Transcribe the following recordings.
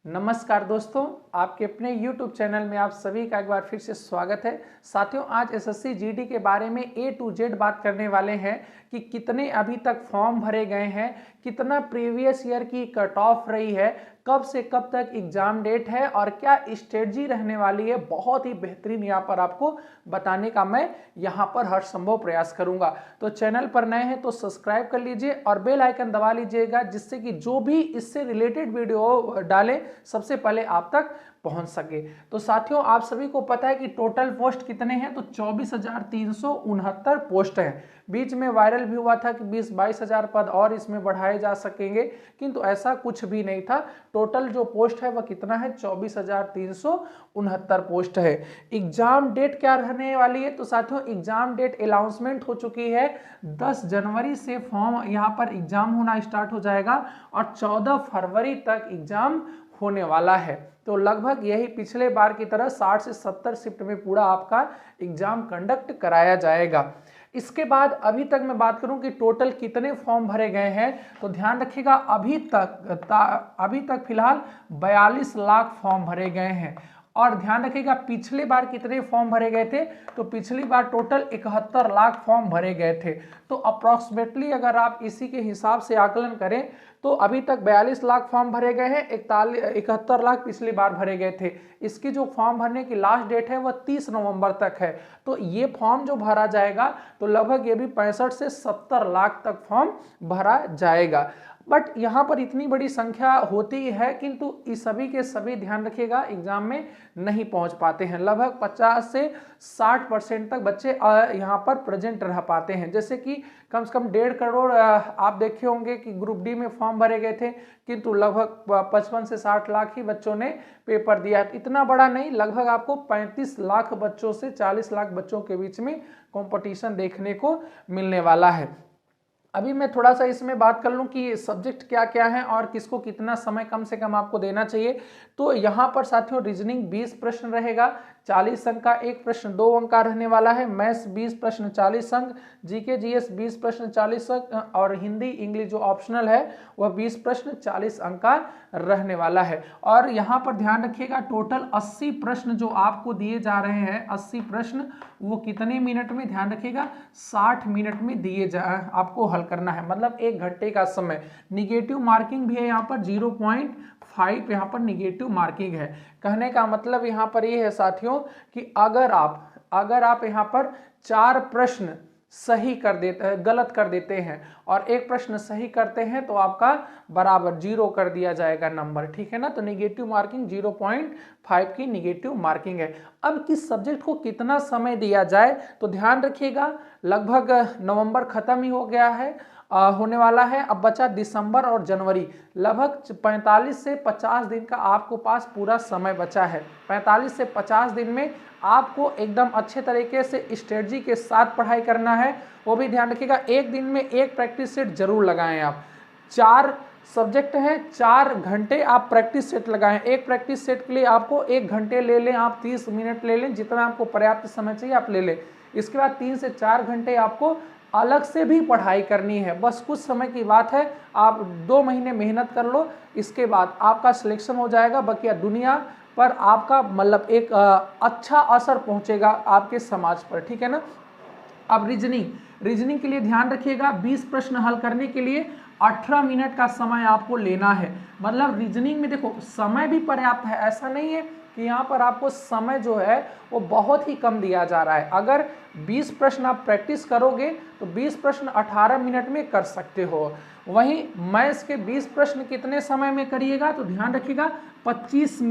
नमस्कार दोस्तों, आपके अपने YouTube चैनल में आप सभी का एक बार फिर से स्वागत है। साथियों, आज एसएससी जीडी के बारे में A to Z बात करने वाले हैं कि कितने अभी तक फॉर्म भरे गए हैं, कितना प्रीवियस ईयर की कट ऑफ रही है, कब से कब तक एग्जाम डेट है और क्या स्ट्रेटजी रहने वाली है। बहुत ही बेहतरीन यहाँ पर आपको बताने का मैं यहाँ पर हर संभव प्रयास करूंगा। तो चैनल पर नए हैं तो सब्सक्राइब कर लीजिए और बेल आइकन दबा लीजिएगा, जिससे कि जो भी इससे रिलेटेड वीडियो डालें सबसे पहले आप तक पहुंच सके। तो साथियों, आप सभी को पता है कि टोटल पोस्ट कितने हैं, तो 24,369 पोस्ट हैं। बीच में वायरल भी हुआ था कि 20-22 हजार पद और इसमें बढ़ाए जा सकेंगे, किंतु ऐसा कुछ भी नहीं था। टोटल जो पोस्ट है वह कितना है, 24,369 पोस्ट है। एग्जाम डेट क्या रहने वाली है, तो साथियों एग्जाम डेट अनाउंसमेंट हो चुकी है। 10 जनवरी से फॉर्म यहाँ पर एग्जाम होना स्टार्ट हो जाएगा और 14 फरवरी तक एग्जाम होने वाला है। तो लगभग यही पिछले बार की तरह 60 से 70 शिफ्ट में पूरा आपका एग्जाम कंडक्ट कराया जाएगा। इसके बाद अभी तक मैं बात करूं कि टोटल कितने फॉर्म भरे गए हैं, तो ध्यान रखिएगा अभी तक फिलहाल 42 लाख फॉर्म भरे गए हैं। और ध्यान रखिएगा पिछले बार कितने फॉर्म भरे गए थे, तो पिछली बार टोटल 71 लाख फॉर्म भरे गए थे। तो अप्रॉक्सीमेटली अगर आप इसी के हिसाब से आकलन करें तो अभी तक 42 लाख फॉर्म भरे गए हैं, 71 लाख पिछली बार भरे गए थे। इसकी जो फॉर्म भरने की लास्ट डेट है वह 30 नवंबर तक है। तो ये फॉर्म जो भरा जाएगा तो लगभग ये भी 65 से 70 लाख तक फॉर्म भरा जाएगा। बट यहाँ पर इतनी बड़ी संख्या होती है, किंतु इस सभी के सभी ध्यान रखिएगा एग्जाम में नहीं पहुंच पाते हैं। लगभग 50 से 60% तक बच्चे यहाँ पर प्रेजेंट रह पाते हैं। जैसे कि कम से कम 1.5 करोड़ आप देखे होंगे कि ग्रुप डी में फॉर्म भरे गए थे, किंतु लगभग 55 से 60 लाख ही बच्चों ने पेपर दिया है। इतना बड़ा नहीं, लगभग आपको 35 लाख बच्चों से 40 लाख बच्चों के बीच में कंपटीशन देखने को मिलने वाला है। अभी मैं थोड़ा सा इसमें बात कर लूं कि सब्जेक्ट क्या क्या है और किसको कितना समय कम से कम आपको देना चाहिए। तो यहाँ पर साथियों रीजनिंग 20 प्रश्न रहेगा, 40 अंक का एक प्रश्न 2 अंक का रहने वाला है। मैथ्स 20 प्रश्न 40 अंक, जीके जीएस 20 प्रश्न 40 अंक और हिंदी इंग्लिश जो ऑप्शनल है वह 20 प्रश्न 40 अंक का रहने वाला है। और यहाँ पर ध्यान रखिएगा टोटल 80 प्रश्न जो आपको दिए जा रहे हैं, 80 प्रश्न वो कितने मिनट में, ध्यान रखिएगा 60 मिनट में दिए आपको हल करना है, मतलब 1 घंटे का समय। निगेटिव मार्किंग भी है यहाँ पर 0.5 यहाँ पर निगेटिव मार्किंग है। कहने का मतलब यहाँ पर ये है साथियों कि अगर आप यहाँ पर 4 प्रश्न सही कर देते, गलत कर देते हैं और 1 प्रश्न सही करते हैं तो आपका बराबर 0 कर दिया जाएगा नंबर, ठीक है ना। तो निगेटिव मार्किंग 0.5 की निगेटिव मार्किंग है। अब किस सब्जेक्ट को कितना समय दिया जाए, तो ध्यान रखिएगा लगभग नवंबर खत्म ही हो गया है, होने वाला है। अब बचा दिसंबर और जनवरी, लगभग 45 से 50 दिन का आपको पास पूरा समय बचा है। 45 से 50 दिन में आपको एकदम अच्छे तरीके से स्ट्रेटजी के साथ पढ़ाई करना है। वो भी ध्यान रखिएगा 1 दिन में 1 प्रैक्टिस सेट जरूर लगाएं आप। 4 सब्जेक्ट हैं, 4 घंटे आप प्रैक्टिस सेट लगाएं। एक प्रैक्टिस सेट के लिए आपको 1 घंटे ले लें, आप 30 मिनट ले लें, जितना आपको पर्याप्त समय चाहिए आप ले लें। इसके बाद 3 से 4 घंटे आपको अलग से भी पढ़ाई करनी है। बस कुछ समय की बात है, आप 2 महीने मेहनत कर लो, इसके बाद आपका सिलेक्शन हो जाएगा। बकिया दुनिया पर आपका मतलब एक अच्छा असर पहुंचेगा आपके समाज पर, ठीक है ना। अब रीजनिंग के लिए ध्यान रखिएगा 20 प्रश्न हल करने के लिए 18 मिनट का समय आपको लेना है। मतलब रीजनिंग में देखो समय भी पर्याप्त है, ऐसा नहीं है कि यहाँ पर आपको समय जो है वो बहुत ही कम दिया जा रहा है। अगर 20 प्रश्न आप प्रैक्टिस करोगे तो 20 प्रश्न 18 मिनट में कर सकते हो। वहीं मैथ्स के 20 प्रश्न कितने समय में करिएगा, तो ध्यान रखिएगा 25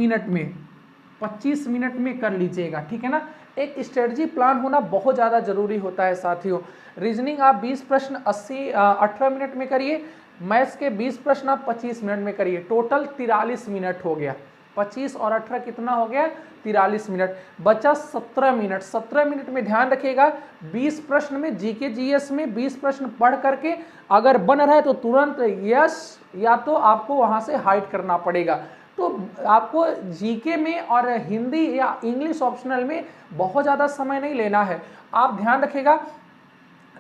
मिनट में कर लीजिएगा, ठीक है ना। एक स्ट्रेटजी प्लान होना बहुत ज़्यादा जरूरी होता है साथियों। रीजनिंग आप 20 प्रश्न 18 मिनट में करिए, मैथ्स के 20 प्रश्न आप 25 मिनट में करिए, टोटल 43 मिनट हो गया। 25 और 18 कितना हो गया, 43 मिनट। बचा 17 मिनट। 17 मिनट में ध्यान रखिएगा 20 प्रश्न में जीके जीएस में 20 प्रश्न पढ़ करके अगर बन रहा है तो तुरंत यस, या तो आपको वहां से हाइड करना पड़ेगा। तो आपको जीके में और हिंदी या इंग्लिश ऑप्शनल में बहुत ज़्यादा समय नहीं लेना है। आप ध्यान रखिएगा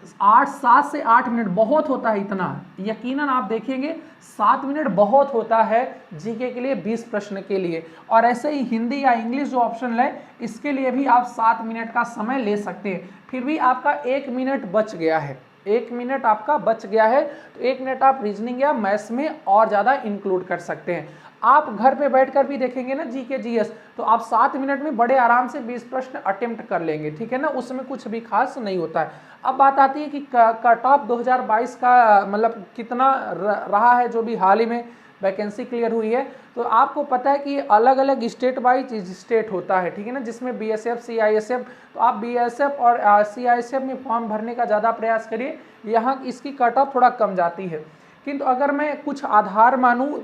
7 से 8 मिनट बहुत होता है, इतना यकीनन आप देखेंगे 7 मिनट बहुत होता है जीके के लिए 20 प्रश्न के लिए। और ऐसे ही हिंदी या इंग्लिश जो ऑप्शन है इसके लिए भी आप 7 मिनट का समय ले सकते हैं। फिर भी आपका 1 मिनट बच गया है, 1 मिनट आपका बच गया है, तो 1 मिनट आप रीजनिंग या मैथ्स में और ज़्यादा इंक्लूड कर सकते हैं। आप घर पे बैठकर भी देखेंगे ना जीके जीएस, तो आप 7 मिनट में बड़े आराम से 20 प्रश्न अटेम्प्ट कर लेंगे, ठीक है ना, उसमें कुछ भी खास नहीं होता है। अब बात आती है कि कट ऑफ 2022 का मतलब कितना रहा है, जो भी हाल ही में वैकेंसी क्लियर हुई है। तो आपको पता है कि अलग अलग स्टेट वाइज स्टेट होता है, ठीक है ना, जिसमें बीएसएफ सीआईएसएफ, तो आप बीएसएफ और सीआईएसएफ में फॉर्म भरने का ज़्यादा प्रयास करिए, यहाँ इसकी कट ऑफ थोड़ा कम जाती है। किंतु अगर मैं कुछ आधार मानूँ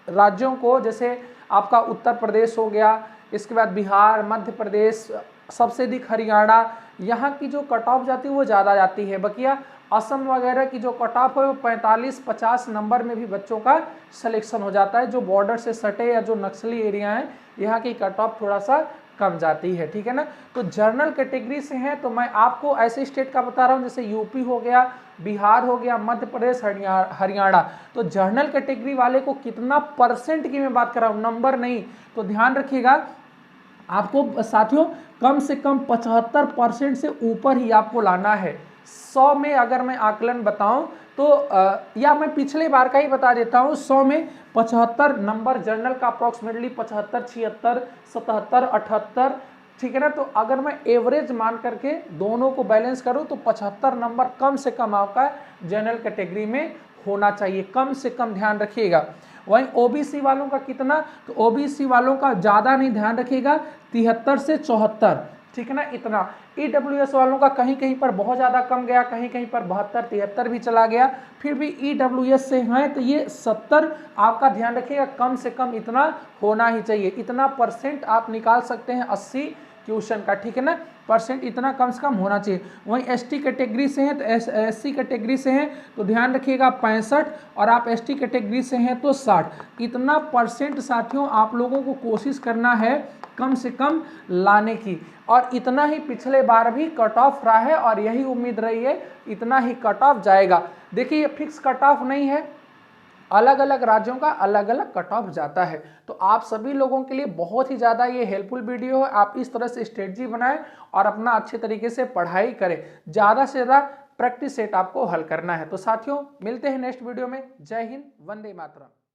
राज्यों को, जैसे आपका उत्तर प्रदेश हो गया, इसके बाद बिहार, मध्य प्रदेश, सबसे अधिक हरियाणा, यहाँ की जो कट ऑफ जाती है वो ज़्यादा जाती है। बकिया असम वगैरह की जो कट ऑफ है वो 45-50 नंबर में भी बच्चों का सिलेक्शन हो जाता है। जो बॉर्डर से सटे या जो नक्सली एरिया हैं यहाँ की कट ऑफ थोड़ा सा कम जाती है, ठीक है ना। तो जनरल कैटेगरी से हैं तो मैं आपको ऐसे स्टेट का बता रहा हूँ जैसे यूपी हो गया, बिहार हो गया, मध्य प्रदेश, हरियाणा। तो जनरल कैटेगरी वाले को कितना परसेंट की मैं बात कर रहा हूँ, नंबर नहीं। तो ध्यान रखिएगा आपको साथियों कम से कम 75% से ऊपर ही आपको लाना है। 100 में अगर मैं आकलन बताऊं तो या मैं पिछले बार का ही बता देता हूं, 100 में 75 नंबर जनरल का अप्रॉक्सीमेटली 75, 76, 77, 78, ठीक है ना। तो अगर मैं एवरेज मान करके दोनों को बैलेंस करूं तो 75 नंबर कम से कम आपका जनरल कैटेगरी में होना चाहिए, कम से कम, ध्यान रखिएगा। वहीं ओबीसी वालों का कितना, तो ओबीसी वालों का ज़्यादा नहीं, ध्यान रखिएगा 73 से 74, ठीक है ना, इतना। ईडब्ल्यूएस वालों का कहीं कहीं पर बहुत ज़्यादा कम गया, कहीं कहीं पर 72, 73 भी चला गया। फिर भी ईडब्ल्यूएस से हैं तो ये 70 आपका, ध्यान रखिएगा कम से कम इतना होना ही चाहिए। इतना परसेंट आप निकाल सकते हैं 80 क्वेश्चन का, ठीक है ना, परसेंट इतना कम से कम होना चाहिए। वहीं एसटी कैटेगरी से हैं तो एससी कैटेगरी से हैं तो ध्यान रखिएगा 65, और आप एसटी कैटेगरी से हैं तो 60। इतना परसेंट साथियों आप लोगों को कोशिश करना है कम से कम लाने की, और इतना ही पिछले बार भी कट ऑफ रहा है और यही उम्मीद रही है इतना ही कट ऑफ जाएगा। देखिए ये फिक्स कट ऑफ नहीं है, अलग अलग राज्यों का अलग अलग कट ऑफ जाता है। तो आप सभी लोगों के लिए बहुत ही ज़्यादा ये हेल्पफुल वीडियो है। आप इस तरह से स्ट्रेटजी बनाएं और अपना अच्छे तरीके से पढ़ाई करें, ज़्यादा से ज़्यादा प्रैक्टिस सेट आपको हल करना है। तो साथियों मिलते हैं नेक्स्ट वीडियो में। जय हिंद, वंदे मातरम।